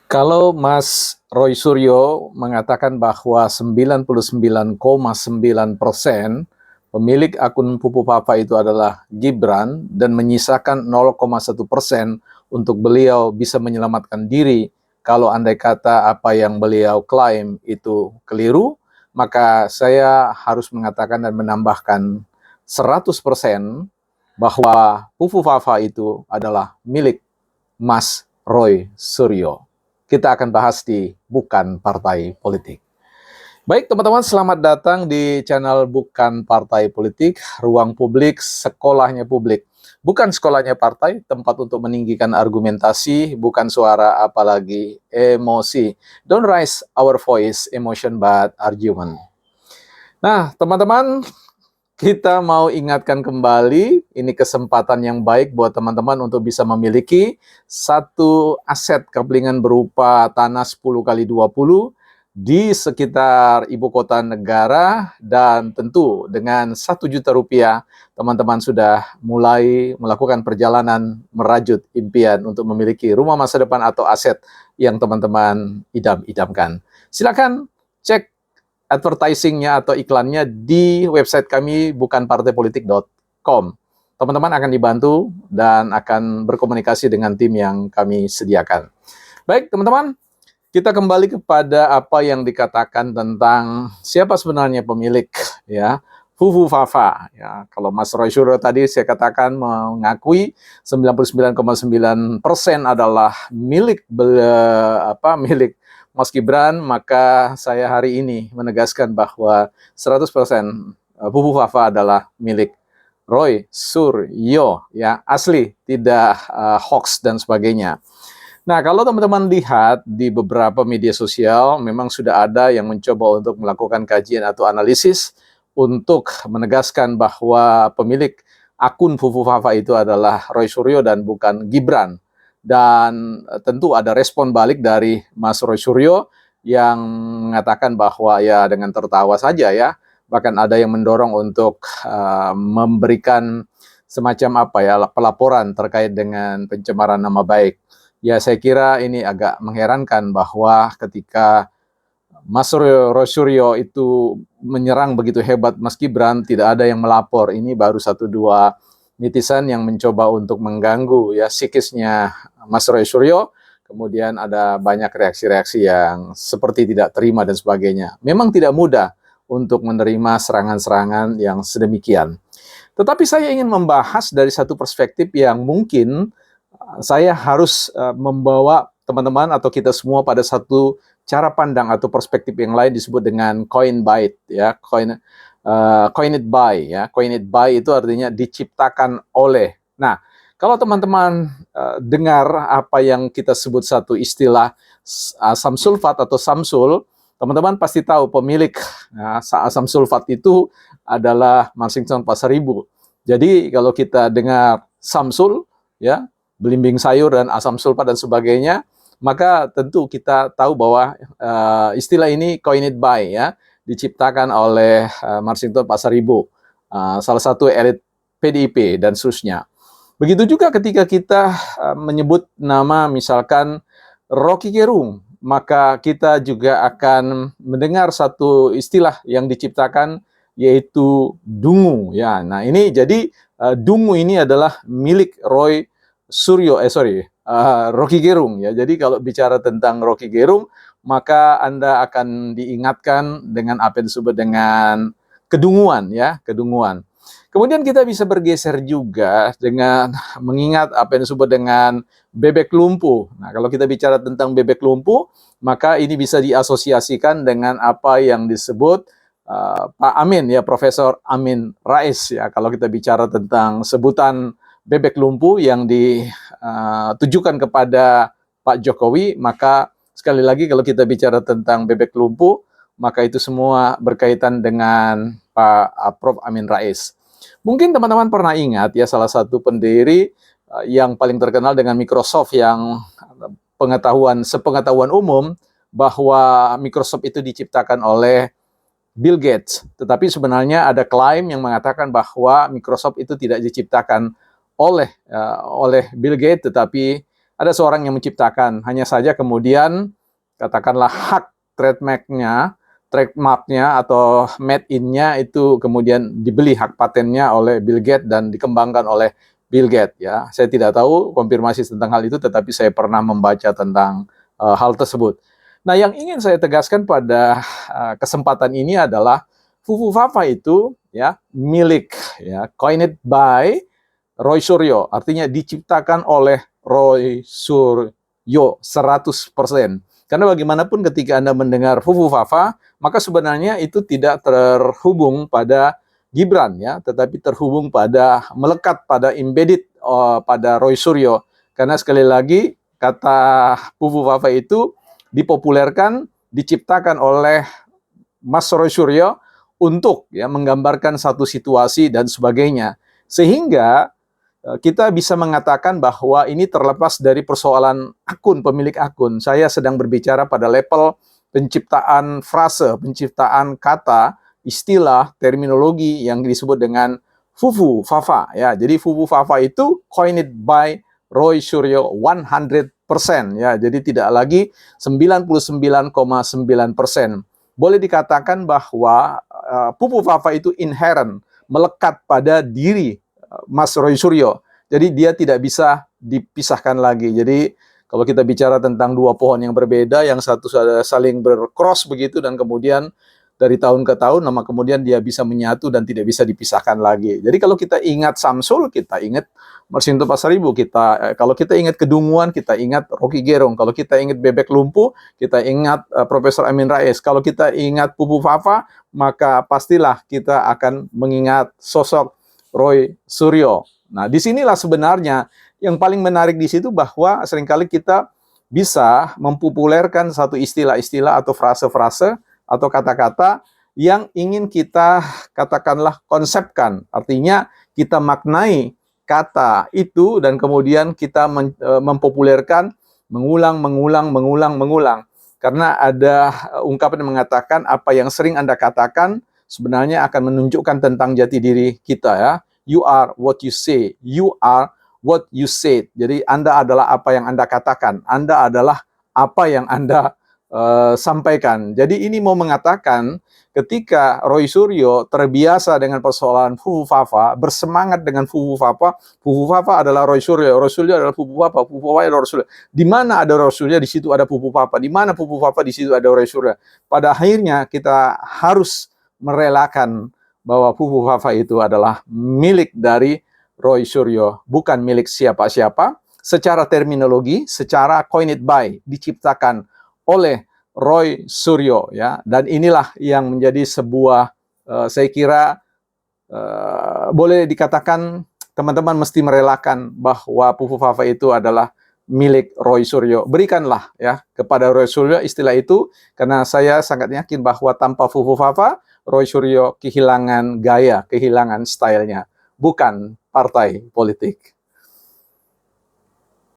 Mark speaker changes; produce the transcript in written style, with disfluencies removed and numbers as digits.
Speaker 1: Kalau Mas Roy Suryo mengatakan bahwa 99,9% pemilik akun Pupu Papa itu adalah Gibran dan menyisakan 0,1% untuk beliau bisa menyelamatkan diri kalau andai kata apa yang beliau klaim itu keliru, maka saya harus mengatakan dan menambahkan 100% bahwa Pupu Papa itu adalah milik Mas Roy Suryo. Kita akan bahas di Bukan Partai Politik. Baik teman-teman, selamat datang di channel Bukan Partai Politik, ruang publik, sekolahnya publik. Bukan sekolahnya partai, tempat untuk meninggikan argumentasi, bukan suara apalagi emosi. Don't raise our voice, emotion but argument. Nah teman-teman, kita mau ingatkan kembali, ini kesempatan yang baik buat teman-teman untuk bisa memiliki satu aset keplingan berupa tanah 10 kali 20 di sekitar ibu kota negara, dan tentu dengan 1 juta rupiah teman-teman sudah mulai melakukan perjalanan merajut impian untuk memiliki rumah masa depan atau aset yang teman-teman idam-idamkan. Silakan cek advertisingnya atau iklannya di website kami bukanpartaipolitik.com. Teman-teman akan dibantu dan akan berkomunikasi dengan tim yang kami sediakan. Baik teman-teman, kita kembali kepada apa yang dikatakan tentang siapa sebenarnya pemilik ya Fufu Fafa. Ya, kalau Mas Roy Suryo tadi saya katakan mengakui 99,9% adalah milik Mas Gibran, maka saya hari ini menegaskan bahwa 100% Fufu Fafa adalah milik Roy Suryo, ya asli, tidak hoax dan sebagainya. Nah, kalau teman-teman lihat di beberapa media sosial, memang sudah ada yang mencoba untuk melakukan kajian atau analisis untuk menegaskan bahwa pemilik akun Fufu Fafa itu adalah Roy Suryo dan bukan Gibran. Dan tentu ada respon balik dari Mas Roy Suryo yang mengatakan bahwa ya dengan tertawa saja ya, bahkan ada yang mendorong untuk memberikan semacam apa ya pelaporan terkait dengan pencemaran nama baik. Ya saya kira ini agak mengherankan bahwa ketika Mas Roy Suryo itu menyerang begitu hebat Mas Gibran, tidak ada yang melapor. Ini baru 1-2 netizen yang mencoba untuk mengganggu ya psikisnya Mas Roy Suryo. Kemudian ada banyak reaksi-reaksi yang seperti tidak terima dan sebagainya. Memang tidak mudah untuk menerima serangan-serangan yang sedemikian. Tetapi saya ingin membahas dari satu perspektif yang mungkin saya harus membawa teman-teman atau kita semua pada satu cara pandang atau perspektif yang lain, disebut dengan coin by ya, coin it by ya. Coin it by itu artinya diciptakan oleh. Nah, kalau teman-teman dengar apa yang kita sebut satu istilah asam sulfat atau samsul, teman-teman pasti tahu pemilik asam sulfat itu adalah Marsington Pasaribu. Jadi kalau kita dengar samsul ya, belimbing sayur dan asam sulfat dan sebagainya, maka tentu kita tahu bahwa istilah ini coined by ya, diciptakan oleh Marsington Pasaribu, salah satu elit PDIP dan seterusnya. Begitu juga ketika kita menyebut nama misalkan Rocky Gerung, maka kita juga akan mendengar satu istilah yang diciptakan yaitu dungu ya. Nah, ini jadi dungu ini adalah milik Roy Suryo, Rocky Gerung ya. Jadi kalau bicara tentang Rocky Gerung, maka Anda akan diingatkan dengan apa yang disebut dengan kedunguan ya, kedunguan. Kemudian kita bisa bergeser juga dengan mengingat apa yang disebut dengan bebek lumpuh. Nah, kalau kita bicara tentang bebek lumpuh, maka ini bisa diasosiasikan dengan apa yang disebut Pak Amin ya, Profesor Amin Rais ya. Kalau kita bicara tentang sebutan bebek lumpuh yang ditujukan kepada Pak Jokowi, maka sekali lagi kalau kita bicara tentang bebek lumpuh, maka itu semua berkaitan dengan Pak Prof Amin Rais. Mungkin teman-teman pernah ingat ya, salah satu pendiri yang paling terkenal dengan Microsoft yang sepengetahuan umum bahwa Microsoft itu diciptakan oleh Bill Gates. Tetapi sebenarnya ada klaim yang mengatakan bahwa Microsoft itu tidak diciptakan oleh Bill Gates, tetapi ada seorang yang menciptakan. Hanya saja kemudian katakanlah hak trademarknya atau made in-nya itu kemudian dibeli hak patennya oleh Bill Gates dan dikembangkan oleh Bill Gates ya. Saya tidak tahu konfirmasi tentang hal itu, tetapi saya pernah membaca tentang hal tersebut. Nah, yang ingin saya tegaskan pada kesempatan ini adalah Fufu Fafa itu ya milik ya coined by Roy Suryo, artinya diciptakan oleh Roy Suryo 100%. Karena bagaimanapun ketika Anda mendengar Fufu Fafa, maka sebenarnya itu tidak terhubung pada Gibran ya, tetapi terhubung pada melekat pada embedded pada Roy Suryo. Karena sekali lagi kata Fufu Fafa itu dipopulerkan, diciptakan oleh Mas Roy Suryo untuk ya menggambarkan satu situasi dan sebagainya. Sehingga kita bisa mengatakan bahwa ini terlepas dari persoalan akun, pemilik akun. Saya sedang berbicara pada level penciptaan frase, penciptaan kata, istilah, terminologi yang disebut dengan Fufu Fafa. Ya, jadi Fufu Fafa itu coined by Roy Suryo 100%. Ya, jadi tidak lagi 99,9%. Boleh dikatakan bahwa Fufu Fafa itu inherent, melekat pada diri Mas Roy Suryo. Jadi dia tidak bisa dipisahkan lagi. Jadi kalau kita bicara tentang dua pohon yang berbeda, yang satu saling bercross begitu dan kemudian dari tahun ke tahun, nama kemudian dia bisa menyatu dan tidak bisa dipisahkan lagi. Jadi kalau kita ingat Samsul, kita ingat Marsinto Pasaribu, kalau kita ingat Kedunguan, kita ingat Rocky Gerung, kalau kita ingat Bebek Lumpuh, kita ingat Profesor Amin Rais, kalau kita ingat Fufu Fafa, maka pastilah kita akan mengingat sosok Roy Suryo. Nah, disinilah sebenarnya yang paling menarik di situ bahwa seringkali kita bisa mempopulerkan satu istilah-istilah atau frase-frase atau kata-kata yang ingin kita katakanlah konsepkan. Artinya kita maknai kata itu dan kemudian kita mempopulerkan, mengulang. Karena ada ungkapan yang mengatakan apa yang sering Anda katakan sebenarnya akan menunjukkan tentang jati diri kita ya. You are what you say. You are what you said. Jadi Anda adalah apa yang Anda katakan. Anda adalah apa yang Anda sampaikan. Jadi ini mau mengatakan ketika Roy Suryo terbiasa dengan persoalan Fufu Fafa, bersemangat dengan Fufu Fafa adalah Roy Suryo adalah Fufu Fafa adalah Roy Suryo. Di mana ada Roy Suryo, di situ ada Fufu Fafa. Di mana Fufu Fafa, di situ ada Roy Suryo. Pada akhirnya kita harus merelakan bahwa Fufu Fafa itu adalah milik dari Roy Suryo, bukan milik siapa-siapa. Secara terminologi, secara coined by, diciptakan oleh Roy Suryo ya. Dan inilah yang menjadi sebuah saya kira boleh dikatakan teman-teman mesti merelakan bahwa Fufu Fafa itu adalah milik Roy Suryo. Berikanlah ya kepada Roy Suryo istilah itu, karena saya sangat yakin bahwa tanpa Fufu Fafa, Roy Suryo kehilangan gaya, kehilangan stylenya, bukan partai politik.